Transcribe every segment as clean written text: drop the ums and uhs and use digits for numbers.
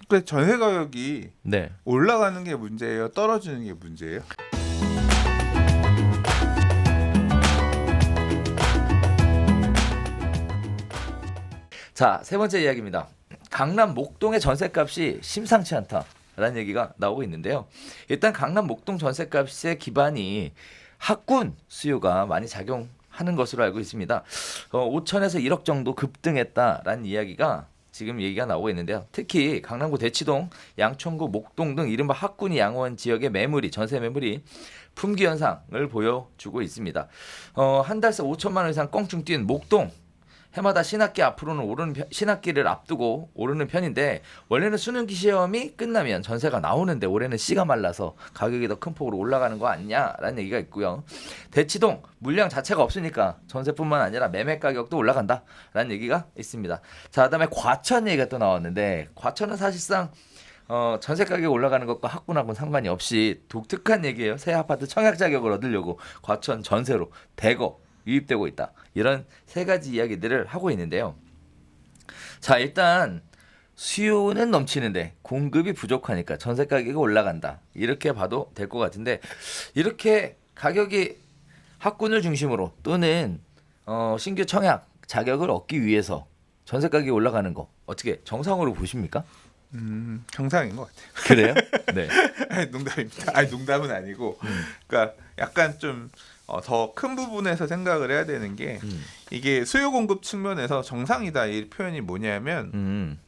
그 전세 가격이 네. 올라가는 게 문제예요? 떨어지는 게 문제예요? 자, 세 번째 이야기입니다. 강남 목동의 전셋값이 심상치 않다라는 얘기가 나오고 있는데요. 일단 강남 목동 전셋값의 기반이 학군 수요가 많이 작용하는 것으로 알고 있습니다. 5천에서 1억 정도 급등했다라는 이야기가 지금 얘기가 나오고 있는데요. 특히 강남구 대치동, 양천구, 목동 등 이른바 학군이 양호한 지역의 매물이 전세 매물이 품귀 현상을 보여주고 있습니다. 한 달새 5천만 원 이상 껑충 뛴 목동 해마다 신학기 앞으로는 신학기를 앞두고 오르는 편인데 원래는 수능기 시험이 끝나면 전세가 나오는데 올해는 씨가 말라서 가격이 더 큰 폭으로 올라가는 거 아니냐라는 얘기가 있고요. 대치동 물량 자체가 없으니까 전세뿐만 아니라 매매 가격도 올라간다라는 얘기가 있습니다. 자, 그다음에 과천 얘기가 또 나왔는데 과천은 사실상 전세 가격 올라가는 것과 학군하고는 상관이 없이 독특한 얘기예요. 새 아파트 청약 자격을 얻으려고 과천 전세로 대거 유입되고 있다. 이런 세 가지 이야기들을 하고 있는데요. 자, 일단 수요는 넘치는데 공급이 부족하니까 전세 가격이 올라간다. 이렇게 봐도 될 것 같은데 이렇게 가격이 학군을 중심으로 또는 신규 청약 자격을 얻기 위해서 전세 가격이 올라가는 거 어떻게 정상으로 보십니까? 정상인 것 같아요. 그래요? 네. 아니, 농담입니다. 아니, 농담은 아니고, 그러니까 약간 좀 더 큰 부분에서 생각을 해야 되는 게 이게 수요 공급 측면에서 정상이다 이 표현이 뭐냐면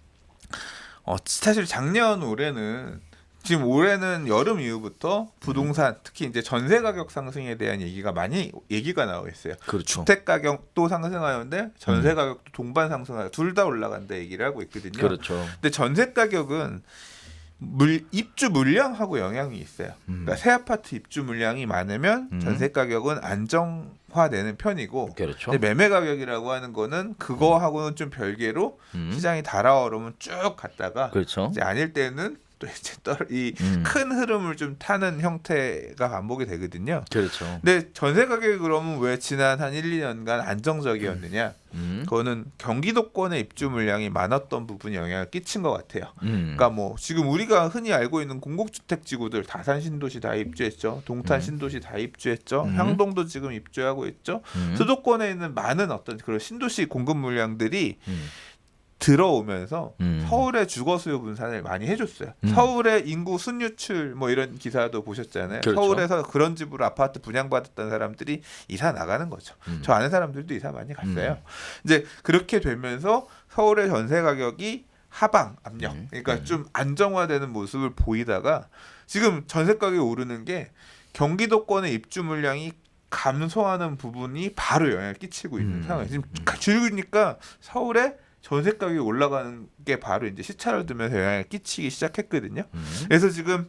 사실 작년 올해는 지금 올해는 여름 이후부터 부동산 특히 이제 전세 가격 상승에 대한 얘기가 나오고 있어요. 그렇죠. 주택 가격도 상승하는데 전세 가격도 동반 상승하고 둘 다 올라간다 얘기를 하고 있거든요. 그렇죠. 근데 전세 가격은 입주 물량하고 영향이 있어요. 그러니까 새 아파트 입주 물량이 많으면 전세 가격은 안정화되는 편이고, 그렇죠. 근데 매매 가격이라고 하는 거는 그거하고는 좀 별개로 시장이 달아오르면 쭉 갔다가 그렇죠. 이제 아닐 때는 또 이제 이 큰 흐름을 좀 타는 형태가 반복이 되거든요. 그렇죠. 근데 전세 가격이 그러면 왜 지난 한 1, 2년간 안정적이었느냐? 그거는 경기도권의 입주 물량이 많았던 부분이 영향을 끼친 것 같아요. 그러니까 뭐 지금 우리가 흔히 알고 있는 공공주택 지구들 다산 신도시 다 입주했죠. 동탄 신도시 다 입주했죠. 향동도 지금 입주하고 있죠. 수도권에 있는 많은 어떤 그런 신도시 공급 물량들이 들어오면서 서울의 주거 수요 분산을 많이 해줬어요. 서울의 인구 순유출 뭐 이런 기사도 보셨잖아요. 그렇죠. 서울에서 그런 집으로 아파트 분양받았던 사람들이 이사 나가는 거죠. 저 아는 사람들도 이사 많이 갔어요. 이제 그렇게 되면서 서울의 전세 가격이 하방 압력, 그러니까 좀 안정화되는 모습을 보이다가 지금 전세 가격이 오르는 게 경기도권의 입주 물량이 감소하는 부분이 바로 영향을 끼치고 있는 상황이에요. 지금 줄으니까 서울에 전세 가격이 올라가는 게 바로 이제 시차를 두면서 영향을 끼치기 시작했거든요. 그래서 지금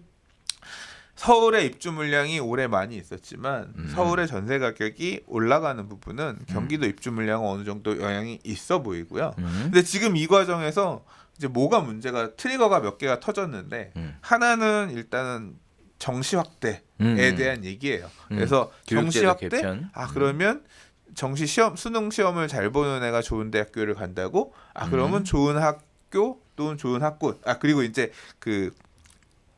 서울의 입주 물량이 올해 많이 있었지만 서울의 전세 가격이 올라가는 부분은 경기도 입주 물량은 어느 정도 영향이 있어 보이고요. 근데 지금 이 과정에서 이제 뭐가 문제가 트리거가 몇 개가 터졌는데 하나는 일단은 정시 확대에 대한 얘기예요. 그래서 정시 확대? 그러면 정시 시험 수능 시험을 잘 보는 애가 좋은 대학교를 간다고? 그러면 좋은 학교 또는 좋은 학군. 그리고 이제 그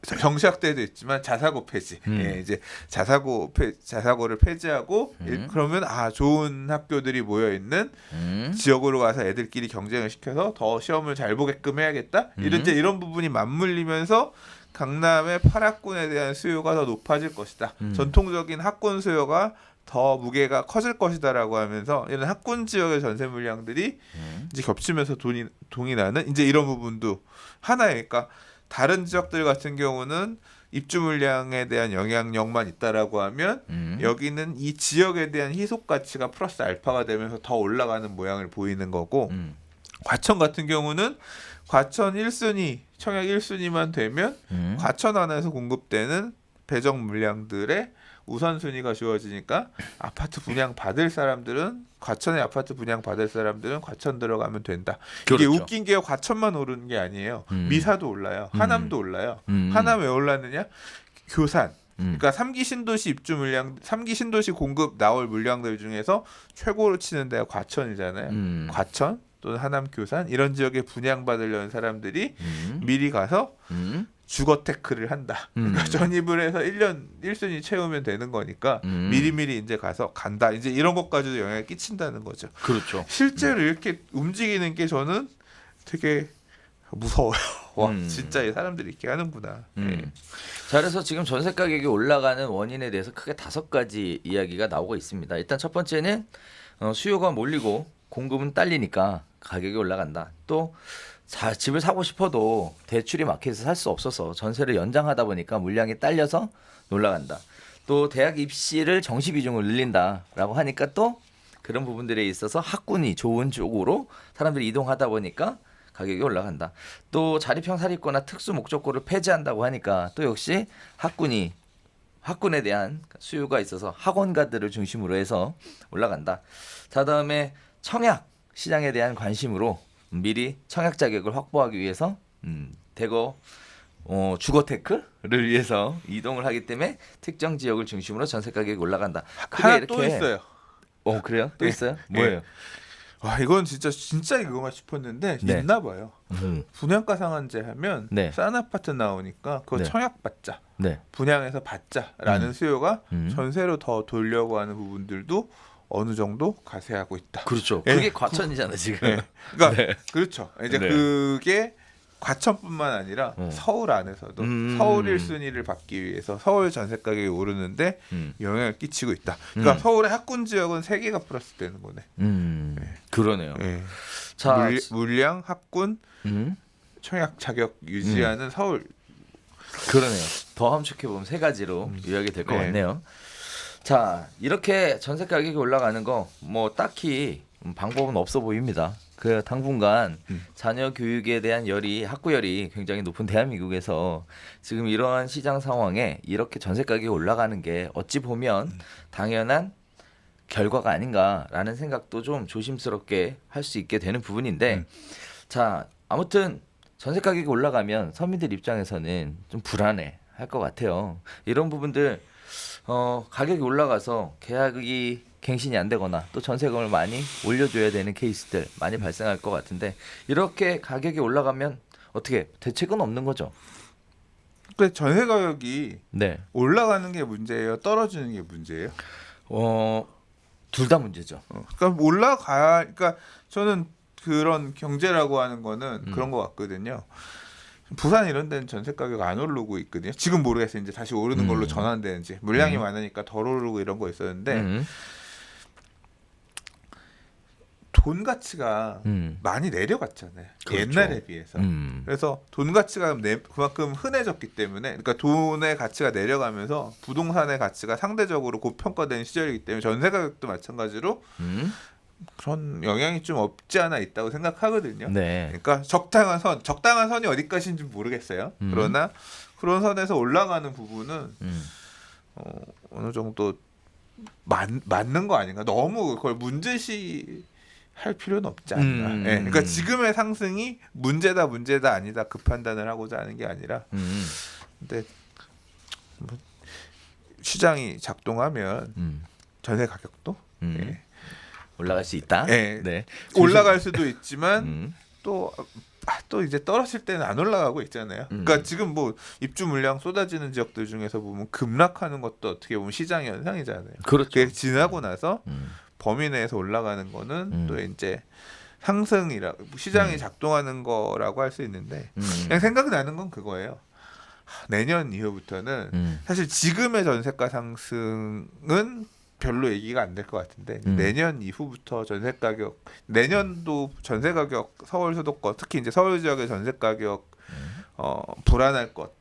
정시 확대도 있지만 자사고 폐지. 이제 자사고를 폐지하고 그러면 좋은 학교들이 모여 있는 지역으로 가서 애들끼리 경쟁을 시켜서 더 시험을 잘 보게끔 해야겠다. 이런 부분이 맞물리면서 강남의 8학군에 대한 수요가 더 높아질 것이다. 전통적인 학군 수요가 더 무게가 커질 것이다라고 하면서 이런 학군 지역의 전세 물량들이 이제 겹치면서 동이 나는 이제 이런 부분도 하나예요. 그러니까 다른 지역들 같은 경우는 입주 물량에 대한 영향력만 있다라고 하면 여기는 이 지역에 대한 희소 가치가 플러스 알파가 되면서 더 올라가는 모양을 보이는 거고 과천 같은 경우는 과천 1순위 청약 1순위만 되면 과천 안에서 공급되는 배정 물량들의 우선순위가 주어지니까 아파트 분양 받을 사람들은 과천의 아파트 분양 받을 사람들은 과천 들어가면 된다. 그렇죠. 이게 웃긴 게 과천만 오르는 게 아니에요. 미사도 올라요. 하남도 올라요. 하남 왜 올랐느냐? 교산. 그러니까 3기 신도시 입주 물량, 3기 신도시 공급 나올 물량들 중에서 최고로 치는 데가 과천이잖아요. 과천, 또는 하남 교산 이런 지역에 분양받으려는 사람들이 미리 가서 음. 주거테크를 한다. 그러니까 전입을 해서 1년 1순위 채우면 되는 거니까 미리미리 이제 가서 간다. 이제 이런 것까지도 영향을 끼친다는 거죠. 그렇죠. 실제로 이렇게 움직이는 게 저는 되게 무서워요. 와, 진짜 이 사람들이 이렇게 하는구나. 예. 자, 그래서 지금 전세 가격이 올라가는 원인에 대해서 크게 5가지 이야기가 나오고 있습니다. 일단 첫 번째는 수요가 몰리고 공급은 딸리니까 가격이 올라간다. 또 집을 사고 싶어도 대출이 막혀서 살 수 없어서 전세를 연장하다 보니까 물량이 딸려서 올라간다. 또 대학 입시를 정시 비중을 늘린다라고 하니까 또 그런 부분들에 있어서 학군이 좋은 쪽으로 사람들이 이동하다 보니까 가격이 올라간다. 또 자립형 사립고나 특수 목적고를 폐지한다고 하니까 또 역시 학군에 대한 수요가 있어서 학원가들을 중심으로 해서 올라간다. 자, 다음에 청약 시장에 대한 관심으로 미리 청약 자격을 확보하기 위해서 대거 주거테크를 위해서 이동을 하기 때문에 특정 지역을 중심으로 전세 가격이 올라간다. 하나 또 있어요. 그래요? 또 예. 있어요? 예. 뭐예요? 와, 이건 진짜 이거만 싶었는데 네. 있나 봐요. 분양가 상한제 하면 네. 싼 아파트 나오니까 그거 네. 청약 받자. 네. 분양해서 받자라는 수요가 음. 전세로 더 돌려고 하는 부분들도 어느 정도 가세하고 있다. 그렇죠. 예. 그게 과천이잖아 지금. 예. 그러니까 네. 그렇죠. 이제 네. 그게 과천뿐만 아니라 서울 안에서도 서울 1순위를 받기 위해서 서울 전세 가격이 오르는데 영향을 끼치고 있다. 그러니까 서울의 학군 지역은 3개가 플러스 되는 거네. 그러네요. 예. 자, 물량, 학군, 음. 청약 자격 유지하는 서울. 그러네요. 더 함축해 보면 3가지로 요약이 될 것 네. 같네요. 자, 이렇게 전세 가격이 올라가는 거 뭐 딱히 방법은 없어 보입니다. 그 당분간 자녀 교육에 대한 학구열이 굉장히 높은 대한민국에서 지금 이러한 시장 상황에 이렇게 전세 가격이 올라가는 게 어찌 보면 당연한 결과가 아닌가라는 생각도 좀 조심스럽게 할 수 있게 되는 부분인데 자, 아무튼 전세 가격이 올라가면 서민들 입장에서는 좀 불안해 할 것 같아요. 이런 부분들 가격이 올라가서 계약이 갱신이 안 되거나 또 전세금을 많이 올려줘야 되는 케이스들 많이 발생할 것 같은데 이렇게 가격이 올라가면 어떻게 대책은 없는 거죠? 그 전세 가격이 네. 올라가는 게 문제예요, 떨어지는 게 문제예요? 둘 다 문제죠. 그러니까 그러니까 저는 그런 경제라고 하는 거는 그런 것 같거든요. 부산 이런 데는 전세 가격 안 오르고 있거든요. 지금 모르겠어요. 이제 다시 오르는 걸로 전환되는지. 물량이 많으니까 덜 오르고 이런 거 있었는데 돈 가치가 많이 내려갔잖아요. 그렇죠. 옛날에 비해서. 그래서 돈 가치가 그만큼 흔해졌기 때문에 그러니까 돈의 가치가 내려가면서 부동산의 가치가 상대적으로 고평가된 시절이기 때문에 전세 가격도 마찬가지로 그런 영향이 좀 없지 않아 있다고 생각하거든요. 네. 그러니까 적당한 선이 어디까지인지 모르겠어요. 그러나 그런 선에서 올라가는 부분은 어느 정도 맞는 거 아닌가? 너무 그걸 문제시 할 필요는 없지 않나. 예, 그러니까 지금의 상승이 문제다 아니다 그 판단을 하고자 하는 게 아니라 근데 뭐 시장이 작동하면 전세 가격도 예. 올라갈 수 있다. 예. 네. 올라갈 수도 있지만 또 이제 떨어질 때는 안 올라가고 있잖아요. 그러니까 지금 뭐 입주 물량 쏟아지는 지역들 중에서 보면 급락하는 것도 어떻게 보면 시장 현상이잖아요. 그렇죠. 그게 지나고 나서 범위 내에서 올라가는 거는 또 이제 상승이라 시장이 작동하는 거라고 할 수 있는데 그냥 생각나는 건 그거예요. 내년 이후부터는 사실 지금의 전세가 상승은 별로 얘기가 안 될 것 같은데 내년 이후부터 전세 가격 내년도 전세 가격 서울 수도권 특히 이제 서울 지역의 전세 가격 불안할 것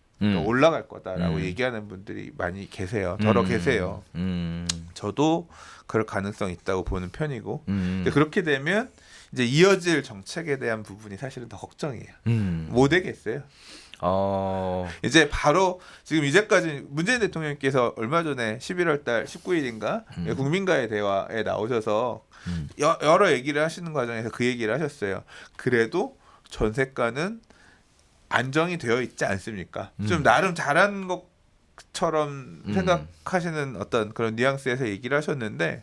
올라갈 거다라고 얘기하는 분들이 많이 계세요. 더러 계세요. 저도 그럴 가능성이 있다고 보는 편이고 근데 그렇게 되면 이제 이어질 정책에 대한 부분이 사실은 더 걱정이에요. 못 되겠어요. 이제 바로 지금 이제까지 문재인 대통령께서 얼마 전에 11월 달 19일인가 국민과의 대화에 나오셔서 여러 얘기를 하시는 과정에서 그 얘기를 하셨어요. 그래도 전세가는 안정이 되어 있지 않습니까? 좀 나름 잘한 것처럼 생각하시는 어떤 그런 뉘앙스에서 얘기를 하셨는데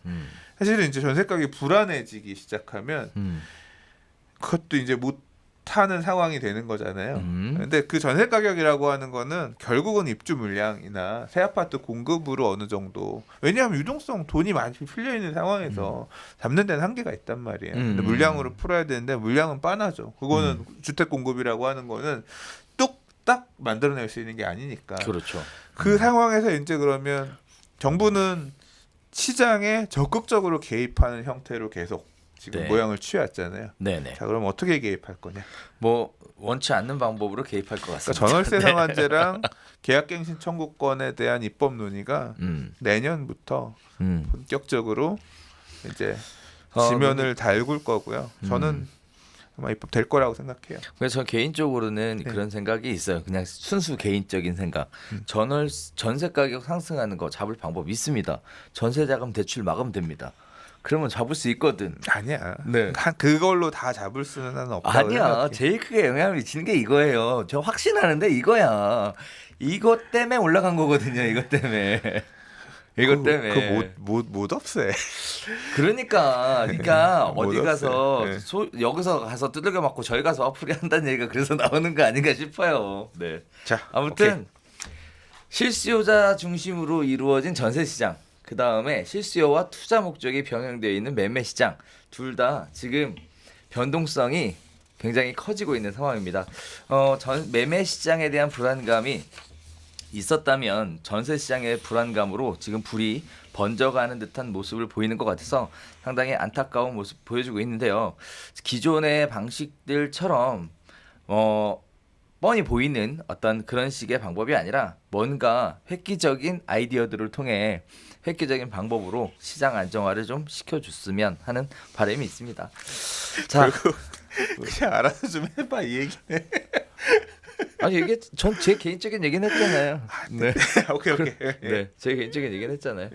사실은 이제 전세 가격이 불안해지기 시작하면 그것도 이제 못 하는 상황이 되는 거잖아요. 음. 근데 그 전세 가격이라고 하는 거는 결국은 입주 물량이나 새 아파트 공급으로 어느 정도, 왜냐하면 유동성 돈이 많이 풀려 있는 상황에서 잡는 데는 한계가 있단 말이에요. 근데 물량으로 풀어야 되는데 물량은 빤하죠. 그거는 주택 공급이라고 하는 거는 뚝딱 만들어낼 수 있는 게 아니니까. 그렇죠. 그 상황에서 이제 그러면 정부는 시장에 적극적으로 개입하는 형태로 계속 지금 네. 모양을 취해왔잖아요. 네네. 자, 그럼 어떻게 개입할 거냐? 뭐 원치 않는 방법으로 개입할 것 같습니다. 그러니까 전월세 상한제랑 계약갱신 청구권에 대한 입법 논의가 내년부터 본격적으로 이제 지면을 달굴 거고요. 저는 아마 입법될 거라고 생각해요. 그래서 저 개인적으로는 네. 그런 생각이 있어요. 그냥 순수 개인적인 생각. 전세 가격 상승하는 거 잡을 방법 있습니다. 전세 자금 대출 막으면 됩니다. 그러면 잡을 수 있거든. 아니야. 네. 그걸로 다 잡을 수는 나는 없다고 아니야. 생각해. 제일 크게 영향을 미치는 게 이거예요. 저 확신하는데 이거야. 이것 때문에 올라간 거거든요. 이것 때문에. 이것 때문에. 그못 없애. 그러니까 못 어디 가서 없어요. 여기서 가서 두들겨 맞고 저희 가서 화풀이 한다는 얘기가 그래서 나오는 거 아닌가 싶어요. 네. 자, 아무튼 오케이. 실수요자 중심으로 이루어진 전세 시장, 그 다음에 실수요와 투자 목적이 병행되어 있는 매매 시장, 둘 다 지금 변동성이 굉장히 커지고 있는 상황입니다. 매매 시장에 대한 불안감이 있었다면 전세 시장의 불안감으로 지금 불이 번져가는 듯한 모습을 보이는 것 같아서 상당히 안타까운 모습 보여주고 있는데요. 기존의 방식들처럼 뻔히 보이는 어떤 그런 식의 방법이 아니라 뭔가 획기적인 아이디어들을 통해 획기적인 방법으로 시장 안정화를 좀 시켜줬으면 하는 바람이 있습니다. 자, 그냥 알아서 좀 해봐 이 얘기네. 아니 이게 전 제 개인적인 얘기는 했잖아요. 네, 오케이. 네, 제 개인적인 얘기는 했잖아요.